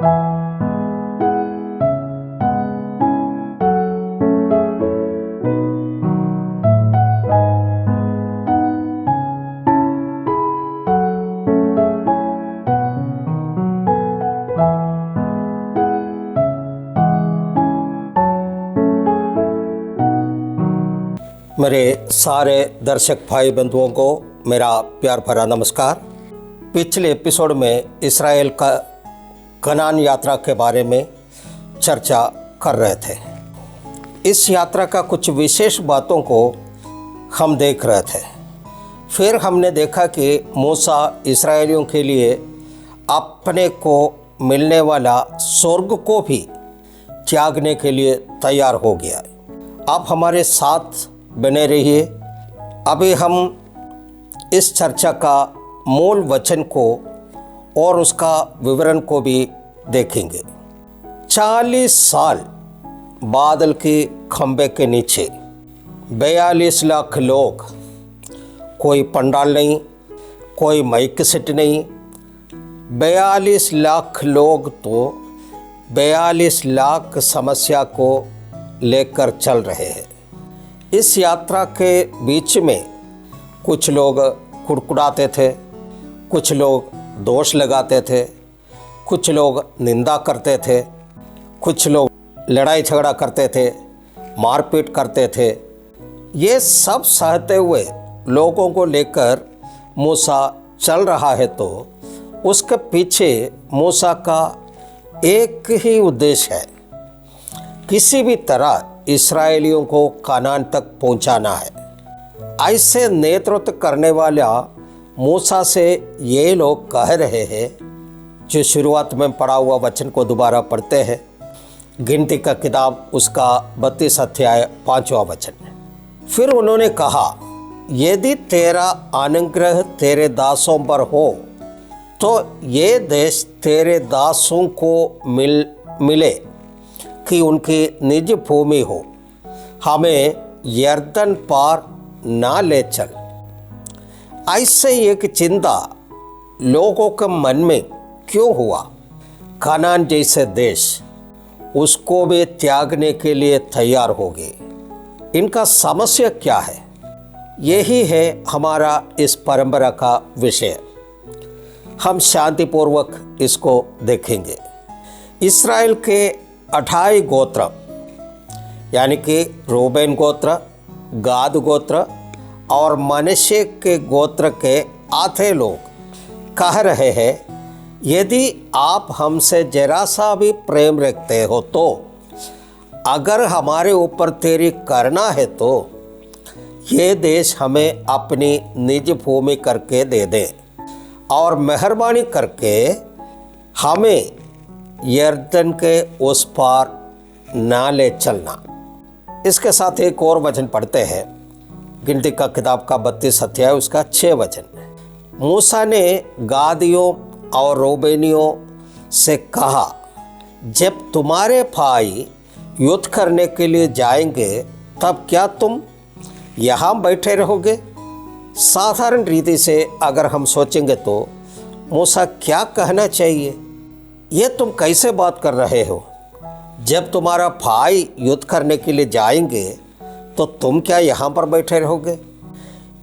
मेरे सारे दर्शक भाई बंधुओं को मेरा प्यार भरा नमस्कार। पिछले एपिसोड में इस्राएल का कनान यात्रा के बारे में चर्चा कर रहे थे। इस यात्रा का कुछ विशेष बातों को हम देख रहे थे। फिर हमने देखा कि मूसा इस्राएलियों के लिए अपने को मिलने वाला स्वर्ग को भी त्यागने के लिए तैयार हो गया। आप हमारे साथ बने रहिए। अभी हम इस चर्चा का मूल वचन को और उसका विवरण को भी देखेंगे। 40 साल बादल के खंबे के नीचे 42 लाख लोग, कोई पंडाल नहीं, कोई माइक सेट नहीं, 42 लाख लोग तो 42 लाख समस्या को लेकर चल रहे हैं। इस यात्रा के बीच में कुछ लोग कुड़कुड़ाते थे, कुछ लोग दोष लगाते थे, कुछ लोग निंदा करते थे, कुछ लोग लड़ाई झगड़ा करते थे, मारपीट करते थे। ये सब सहते हुए लोगों को लेकर मूसा चल रहा है, तो उसके पीछे मूसा का एक ही उद्देश्य है, किसी भी तरह इस्राएलियों को कनान तक पहुंचाना है। ऐसे नेतृत्व करने वाला मूसा से ये लोग कह रहे हैं, जो शुरुआत में पढ़ा हुआ वचन को दोबारा पढ़ते हैं। गिनती का किताब उसका 32 अध्याय 5वां वचन। फिर उन्होंने कहा, यदि तेरा अनुग्रह तेरे दासों पर हो तो ये देश तेरे दासों को मिले कि उनकी निज भूमि हो, हमें यर्दन पार ना ले चल। ऐसे एक चिंता लोगों के मन में क्यों हुआ? कनान जैसे देश उसको भी त्यागने के लिए तैयार हो गए। इनका समस्या क्या है? यही है हमारा इस परंपरा का विषय। हम शांतिपूर्वक इसको देखेंगे। इस्राएल के 28 गोत्र, यानी कि रूबेन गोत्र, गाद गोत्र और मनश्शे के गोत्र के आधे लोग कह रहे हैं, यदि आप हमसे जरा सा भी प्रेम रखते हो तो अगर हमारे ऊपर तेरी करना है तो ये देश हमें अपनी निज भूमि करके दे दे और मेहरबानी करके हमें यर्दन के उस पार ना ले चलना। इसके साथ एक और वचन पढ़ते हैं। गिनती का किताब का 32 अध्याय उसका 6 वचन। मूसा ने गादियों और रूबेनियों से कहा, जब तुम्हारे भाई युद्ध करने के लिए जाएंगे तब क्या तुम यहाँ बैठे रहोगे? साधारण रीति से अगर हम सोचेंगे तो मूसा क्या कहना चाहिए? ये तुम कैसे बात कर रहे हो? जब तुम्हारा भाई युद्ध करने के लिए जाएंगे तो तुम क्या यहाँ पर बैठे रहोगे?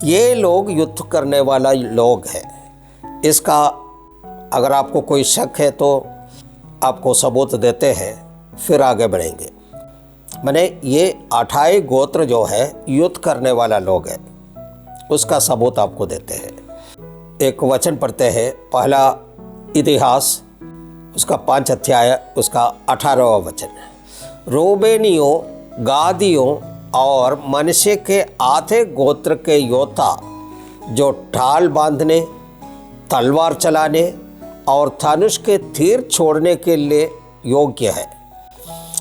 ये लोग युद्ध करने वाला लोग हैं। इसका अगर आपको कोई शक है तो आपको सबूत देते हैं, फिर आगे बढ़ेंगे। मैंने ये 28 गोत्र जो है युद्ध करने वाला लोग है, उसका सबूत आपको देते हैं। एक वचन पढ़ते हैं, पहला इतिहास उसका 5 अध्याय उसका 18वां वचन। रूबेनियों, गादियों और मनश्शे के आधे गोत्र के योद्धा जो ढाल बांधने, तलवार चलाने और धनुष के तीर छोड़ने के लिए योग्य है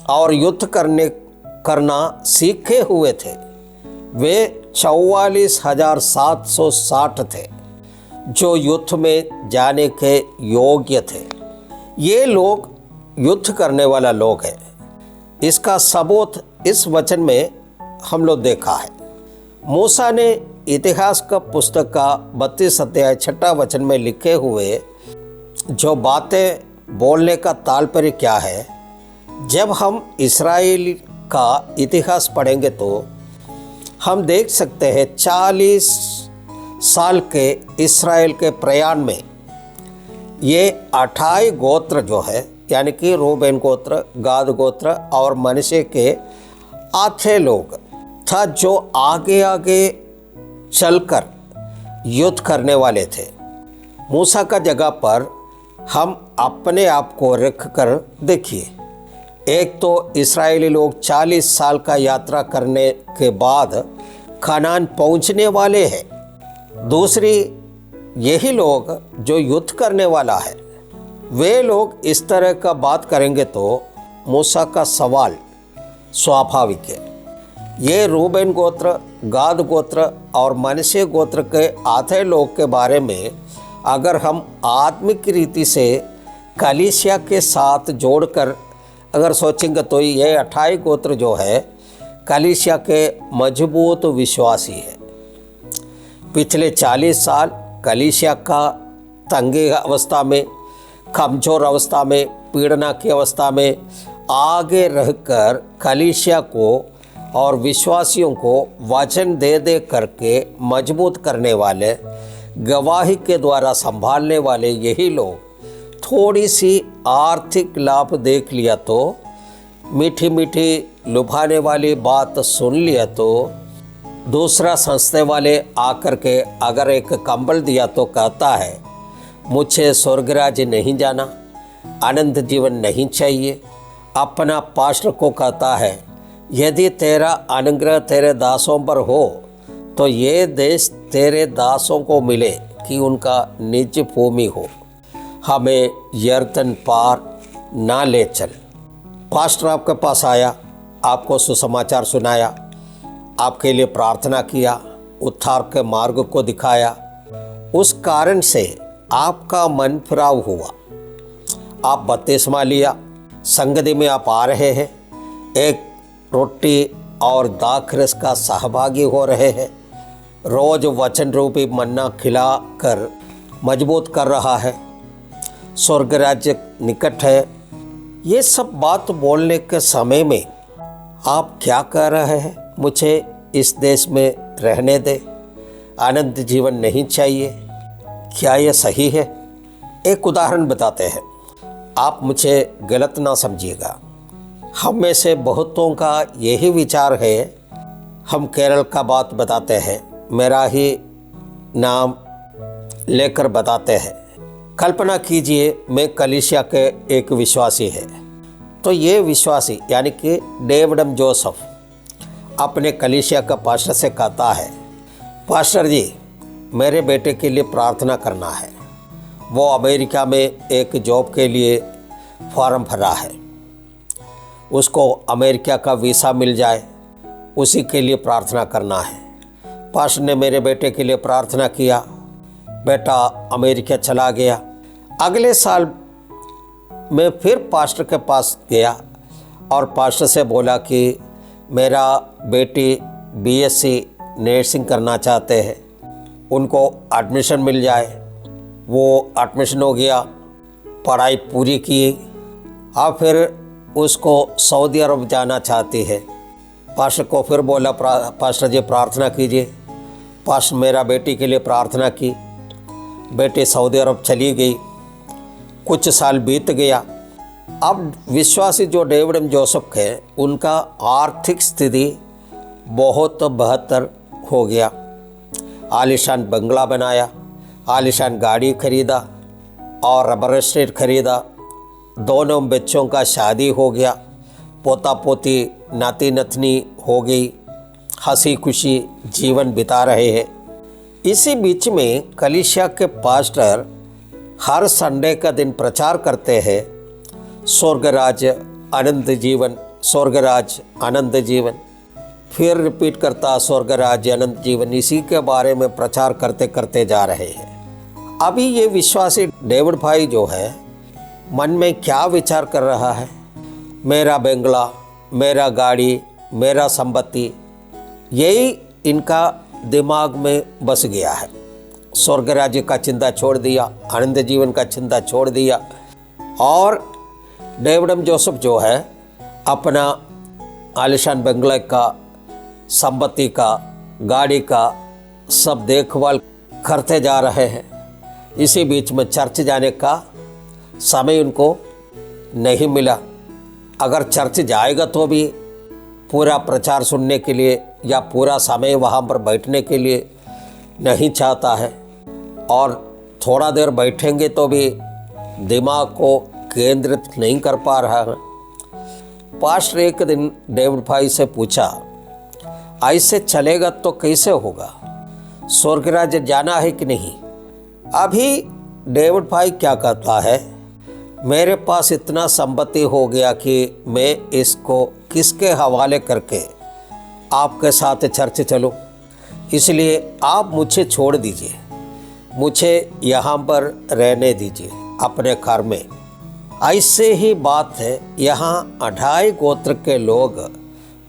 और युद्ध करना सीखे हुए थे, वे 44,760 थे जो युद्ध में जाने के योग्य थे। ये लोग युद्ध करने वाला लोग हैं। इसका सबूत इस वचन में हम लोग देखा है। मूसा ने इतिहास का पुस्तक का 32 अध्याय 6 वचन में लिखे हुए जो बातें बोलने का तात्पर्य क्या है? जब हम इस्राएल का इतिहास पढ़ेंगे तो हम देख सकते हैं 40 साल के इस्राएल के प्रयाण में ये 28 गोत्र जो है, यानी कि रूबेन गोत्र, गाद गोत्र और मनश्शे के 8 लोग था जो आगे आगे चलकर युद्ध करने वाले थे। मूसा का जगह पर हम अपने आप को रख कर देखिए। एक तो इस्राएली लोग 40 साल का यात्रा करने के बाद कनान पहुंचने वाले हैं। दूसरी, यही लोग जो युद्ध करने वाला है, वे लोग इस तरह का बात करेंगे तो मूसा का सवाल स्वाभाविक है। ये रूबेन गोत्र, गाद गोत्र और मनश्शे गोत्र के आधे लोग के बारे में अगर हम आत्मिक रीति से कलीसिया के साथ जोड़कर अगर सोचेंगे तो ये 28 गोत्र जो है कलीसिया के मजबूत विश्वासी है। पिछले 40 साल कलीसिया का तंगी अवस्था में, कमज़ोर अवस्था में, पीड़ना की अवस्था में आगे रहकर कलीसिया को और विश्वासियों को वचन दे दे करके मजबूत करने वाले, गवाही के द्वारा संभालने वाले यही लोग थोड़ी सी आर्थिक लाभ देख लिया तो, मीठी मीठी लुभाने वाली बात सुन लिया तो, दूसरा संस्थे वाले आकर के अगर एक कंबल दिया तो कहता है मुझे स्वर्गराज नहीं जाना, अनंत जीवन नहीं चाहिए। अपना पास्टर को कहता है यदि तेरा अनुग्रह तेरे दासों पर हो तो ये देश तेरे दासों को मिले कि उनका निज भूमि हो, हमें यर्दन पार ना ले चल। पास्टर आपके पास आया, आपको सुसमाचार सुनाया, आपके लिए प्रार्थना किया, उद्धार के मार्ग को दिखाया। उस कारण से आपका मन फिराव हुआ, आप बपतिस्मा लिया, संगति में आप आ रहे हैं, एक रोटी और दाखरस का सहभागी हो रहे हैं, रोज वचन रूपी मन्ना खिला कर मजबूत कर रहा है, स्वर्ग राज्य निकट है। ये सब बात बोलने के समय में आप क्या कह रहे हैं? मुझे इस देश में रहने दे, अनंत जीवन नहीं चाहिए। क्या ये सही है? एक उदाहरण बताते हैं, आप मुझे गलत ना समझिएगा। हम में से बहुतों का यही विचार है, हम केरल का बात बताते हैं, मेरा ही नाम लेकर बताते हैं। कल्पना कीजिए मैं कलीसिया के एक विश्वासी है, तो ये विश्वासी यानी कि डेविड जोसेफ अपने कलीसिया का पास्टर से कहता है, पास्टर जी मेरे बेटे के लिए प्रार्थना करना है, वो अमेरिका में एक जॉब के लिए फॉर्म भरा है, उसको अमेरिका का वीज़ा मिल जाए, उसी के लिए प्रार्थना करना है। पास्टर ने मेरे बेटे के लिए प्रार्थना किया, बेटा अमेरिका चला गया। अगले साल मैं फिर पास्टर के पास गया और पास्टर से बोला कि मेरा बेटी बीएससी नर्सिंग करना चाहते हैं, उनको एडमिशन मिल जाए। वो एडमिशन हो गया, पढ़ाई पूरी की, और फिर उसको सऊदी अरब जाना चाहती है। पास्टर को फिर बोला पास्टर जी प्रार्थना कीजिए। पास्टर मेरा बेटी के लिए प्रार्थना की, बेटी सऊदी अरब चली गई। कुछ साल बीत गया। अब विश्वासी जो डेविड जोसेफ है उनका आर्थिक स्थिति बहुत बेहतर हो गया। आलीशान बंगला बनाया, आलीशान गाड़ी खरीदा और रबर एस्टेट खरीदा। दोनों बच्चों का शादी हो गया, पोता पोती नाती नतनी हो गई, हंसी खुशी जीवन बिता रहे हैं। इसी बीच में कलीसिया के पास्टर हर संडे का दिन प्रचार करते हैं, स्वर्गराज अनंत जीवन, स्वर्गराज अनंत जीवन। फिर रिपीट करता स्वर्गराज अनंत जीवन, इसी के बारे में प्रचार करते करते जा रहे हैं। अभी ये विश्वासी डेविड भाई जो है मन में क्या विचार कर रहा है? मेरा बंगला, मेरा गाड़ी, मेरा संपत्ति, यही इनका दिमाग में बस गया है। स्वर्ग राज्य का चिंता छोड़ दिया, आनंद जीवन का चिंता छोड़ दिया। और डेविड जोसेफ जो है अपना आलिशान बंगले का, संपत्ति का, गाड़ी का सब देखभाल करते जा रहे हैं। इसी बीच में चर्च जाने का समय उनको नहीं मिला। अगर चर्च जाएगा तो भी पूरा प्रचार सुनने के लिए या पूरा समय वहाँ पर बैठने के लिए नहीं चाहता है, और थोड़ा देर बैठेंगे तो भी दिमाग को केंद्रित नहीं कर पा रहा है। पास्टर एक दिन डेविड भाई से पूछा, ऐसे चलेगा तो कैसे होगा, स्वर्ग राज्य जाना है कि नहीं? अभी डेविड भाई क्या कहता है, मेरे पास इतना संपत्ति हो गया कि मैं इसको किसके हवाले करके आपके साथ चर्च चलूं, इसलिए आप मुझे छोड़ दीजिए, मुझे यहाँ पर रहने दीजिए अपने घर में। ऐसे ही बात है, यहाँ 28 गोत्र के लोग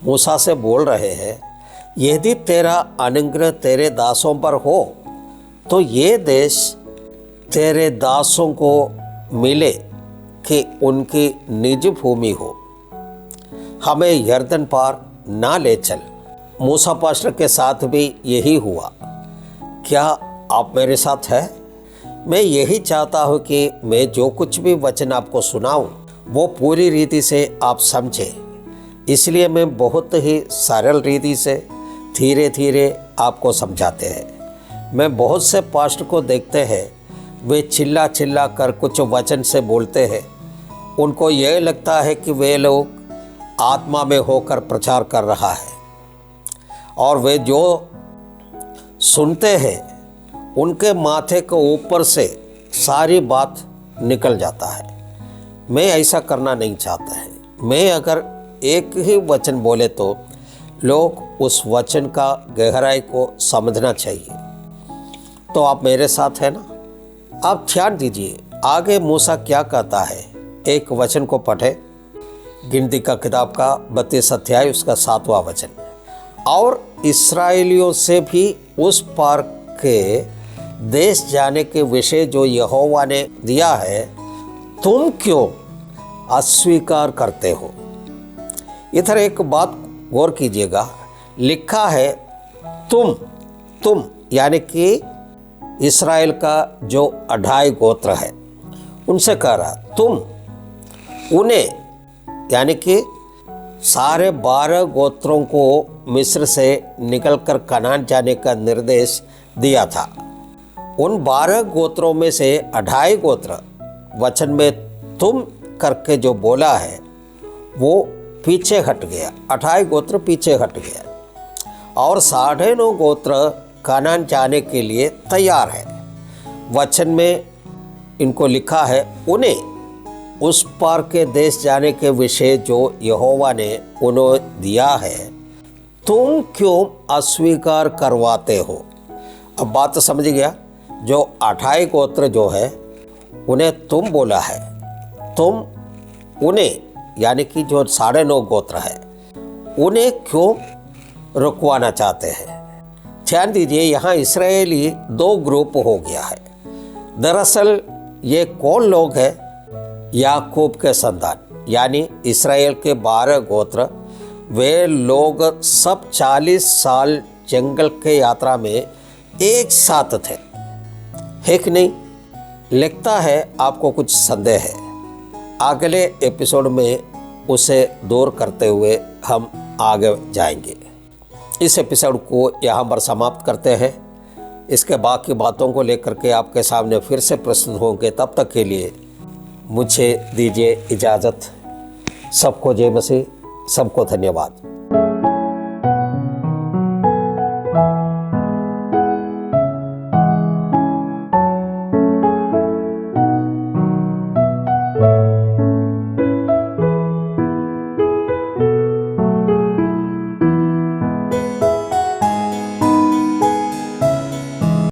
मूसा से बोल रहे हैं, यदि तेरा अनुग्रह तेरे दासों पर हो तो ये देश तेरे दासों को मिले कि उनकी निज भूमि हो, हमें यरदन पार ना ले चल। मूसा पास्टर के साथ भी यही हुआ। क्या आप मेरे साथ हैं? मैं यही चाहता हूँ कि मैं जो कुछ भी वचन आपको सुनाऊँ वो पूरी रीति से आप समझें, इसलिए मैं बहुत ही सरल रीति से धीरे धीरे आपको समझाते हैं। मैं बहुत से पास्टर को देखते हैं, वे चिल्ला चिल्ला कर कुछ वचन से बोलते हैं, उनको यह लगता है कि वे लोग आत्मा में होकर प्रचार कर रहा है, और वे जो सुनते हैं उनके माथे के ऊपर से सारी बात निकल जाता है। मैं ऐसा करना नहीं चाहता है। मैं अगर एक ही वचन बोले तो लोग उस वचन का गहराई को समझना चाहिए। तो आप मेरे साथ हैं ना? आप ध्यान दीजिए आगे मूसा क्या कहता है। एक वचन को पढ़े, गिनती का किताब का 32 अध्याय उसका 7वां वचन। और इस्राएलियों से भी उस पार के देश जाने के विषय जो यहोवा ने दिया है, तुम क्यों अस्वीकार करते हो? इधर एक बात गौर कीजिएगा, लिखा है तुम यानी कि इस्राएल का जो 28 गोत्र है उनसे कह रहा, तुम उन्हें यानी कि सारे 12 गोत्रों को मिस्र से निकलकर कनान जाने का निर्देश दिया था। उन 12 गोत्रों में से 28 गोत्र वचन में तुम करके जो बोला है वो पीछे हट गया, 28 गोत्र पीछे हट गया, और 9.5 गोत्र कनान जाने के लिए तैयार है। वचन में इनको लिखा है, उन्हें उस पार के देश जाने के विषय जो यहोवा ने उन्हें दिया है, तुम क्यों अस्वीकार करवाते हो? अब बात तो समझ गया। जो 28 गोत्र जो है उन्हें तुम बोला है, तुम उन्हें यानी कि जो 9.5 गोत्र है उन्हें क्यों रुकवाना चाहते हैं? ध्यान दीजिए, यहाँ इस्राएली 2 ग्रुप हो गया है। दरअसल ये कौन लोग हैं? याकूब के संतान यानी इस्राएल के 12 गोत्र। वे लोग सब 40 साल जंगल के यात्रा में एक साथ थे, है कि नहीं? लगता है आपको कुछ संदेह है। अगले एपिसोड में उसे दूर करते हुए हम आगे जाएंगे। इस एपिसोड को यहाँ पर समाप्त करते हैं। इसके बाकी बातों को लेकर के आपके सामने फिर से प्रस्तुत होंगे। तब तक के लिए मुझे दीजिए इजाज़त। सबको जय मसीह, सबको धन्यवाद।